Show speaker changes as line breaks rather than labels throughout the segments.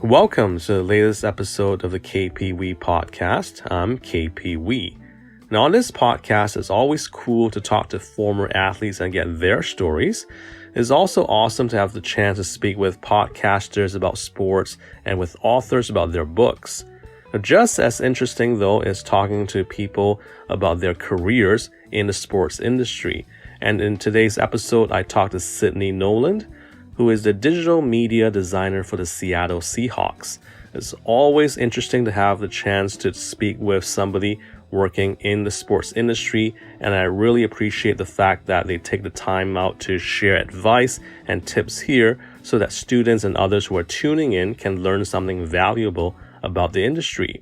Welcome to the latest episode of the kp.wee podcast. I'm kp.wee. Now, on this podcast, it's always cool to talk to former athletes and get their stories. It's also awesome to have the chance to speak with podcasters about sports and with authors about their books. Now, just as interesting, though, is talking to people about their careers in the sports industry. And in today's episode, I talked to Sydney Noland, who is the digital media designer for the Seattle Seahawks. It's always interesting to have the chance to speak with somebody working in the sports industry, and I really appreciate the fact that they take the time out to share advice and tips here so that students and others who are tuning in can learn something valuable about the industry.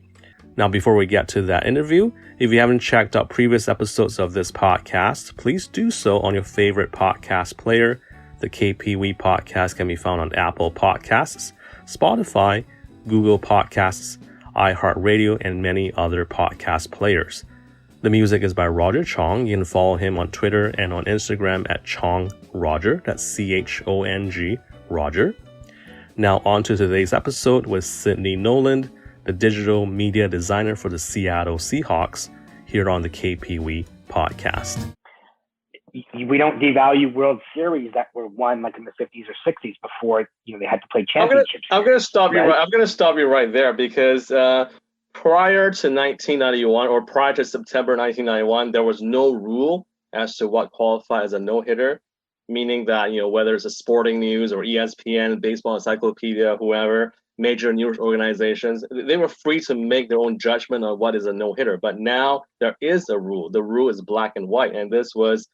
Now, before we get to that interview, if you haven't checked out previous episodes of this podcast, please do so on your favorite podcast player. The kp.wee podcast can be found on Apple Podcasts, Spotify, Google Podcasts, iHeartRadio, and many other podcast players. The music is by Roger Chong. You can follow him on Twitter and on Instagram at Chong Roger. That's CHONG Roger. Now on to today's episode with Sydney Noland, the digital media designer for the Seattle Seahawks, here on the kp.wee podcast.
We don't devalue World Series that were won like in the 50s or 60s before they had to play championships.
I'm going to stop you right. I'm going to stop you right there because prior to 1991 or prior to September 1991, there was no rule as to what qualified as a no-hitter, meaning that whether it's a Sporting News or ESPN, Baseball Encyclopedia, whoever, major news organizations, they were free to make their own judgment on what is a no-hitter. But now there is a rule. The rule is black and white, and this was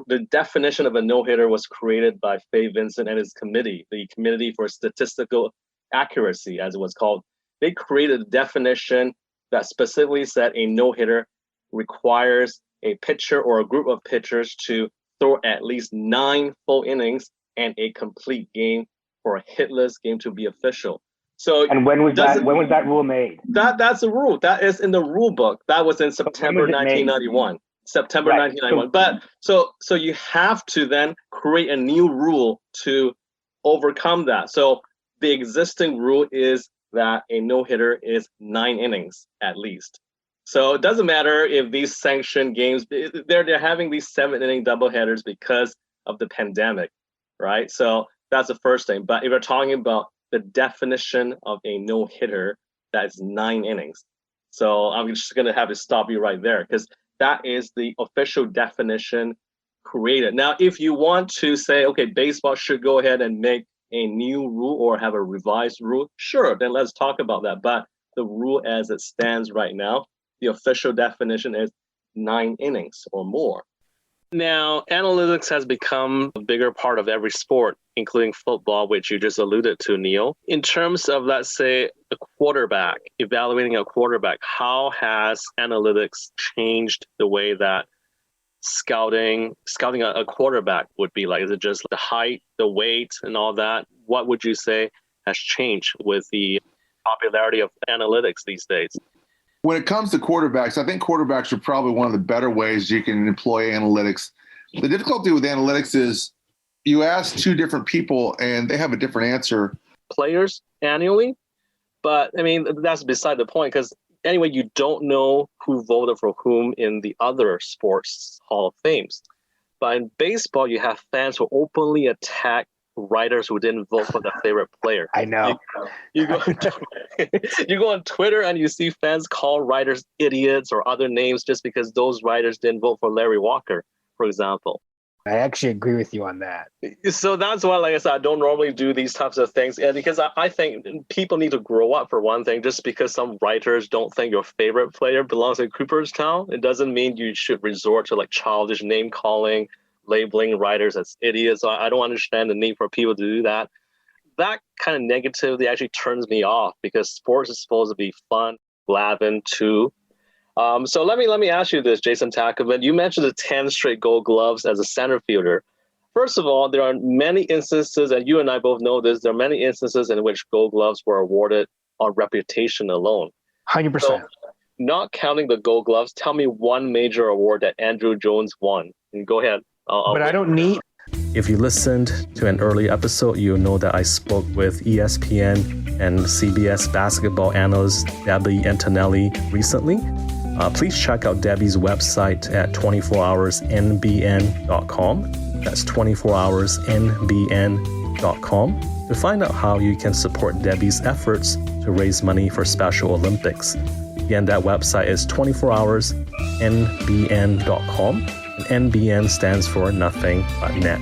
the definition of a no-hitter was created by Fay Vincent and his committee, the Committee for Statistical Accuracy, as it was called. They created a definition that specifically said a no-hitter requires a pitcher or a group of pitchers to throw at least 9 full innings and a complete game for a hitless game to be official. So,
and when was that rule made?
That's a rule. That is in the rule book. That was in September 1991. September 1991. But so you have to then create a new rule to overcome that. So the existing rule is that a no-hitter is 9 innings at least. So it doesn't matter if these sanctioned games, they're having these 7-inning doubleheaders because of the pandemic, right? So that's the first thing. But if you're talking about the definition of a no-hitter, that's 9 innings. So I'm just going to have to stop you right there because that is the official definition created. Now, if you want to say, okay, baseball should go ahead and make a new rule or have a revised rule, sure, then let's talk about that. But the rule as it stands right now, the official definition is 9 innings or more. Now, analytics has become a bigger part of every sport, including football, which you just alluded to, Neil. In terms of, let's say, a quarterback, evaluating a quarterback, how has analytics changed the way that scouting a quarterback would be like? Is it just the height, the weight, and all that? What would you say has changed with the popularity of analytics these days?
When it comes to quarterbacks, I think quarterbacks are probably one of the better ways you can employ analytics. The difficulty with analytics is you ask 2 different people and they have a different answer.
Players annually, but I mean, that's beside the point because anyway, you don't know who voted for whom in the other sports Hall of Fames. But in baseball, you have fans who openly attack writers who didn't vote for their favorite player.
I know.
You go on Twitter and you see fans call writers idiots or other names just because those writers didn't vote for Larry Walker, for example.
I actually agree with you on that.
So that's why, like I said, I don't normally do these types of things. And because I think people need to grow up, for one thing. Just because some writers don't think your favorite player belongs in Cooperstown, it doesn't mean you should resort to like childish name calling, labeling writers as idiots. So I don't understand the need for people to do that. That kind of negativity actually turns me off because sports is supposed to be fun, laughing too. So let me ask you this, Jason Tackleman. You mentioned the 10 straight Gold Gloves as a center fielder. First of all, there are many instances, and you and I both know this, there are many instances in which Gold Gloves were awarded on reputation alone.
100%.
So, not counting the Gold Gloves, tell me one major award that Andrew Jones won. And go ahead.
But I don't need
If you listened to an early episode, you'll know that I spoke with ESPN and CBS basketball analyst Debbie Antonelli recently. Please check out Debbie's website at 24hoursnbn.com. That's 24hoursnbn.com to find out how you can support Debbie's efforts to raise money for Special Olympics. Again, that website is 24hoursnbn.com, and NBN stands for Nothing But Net.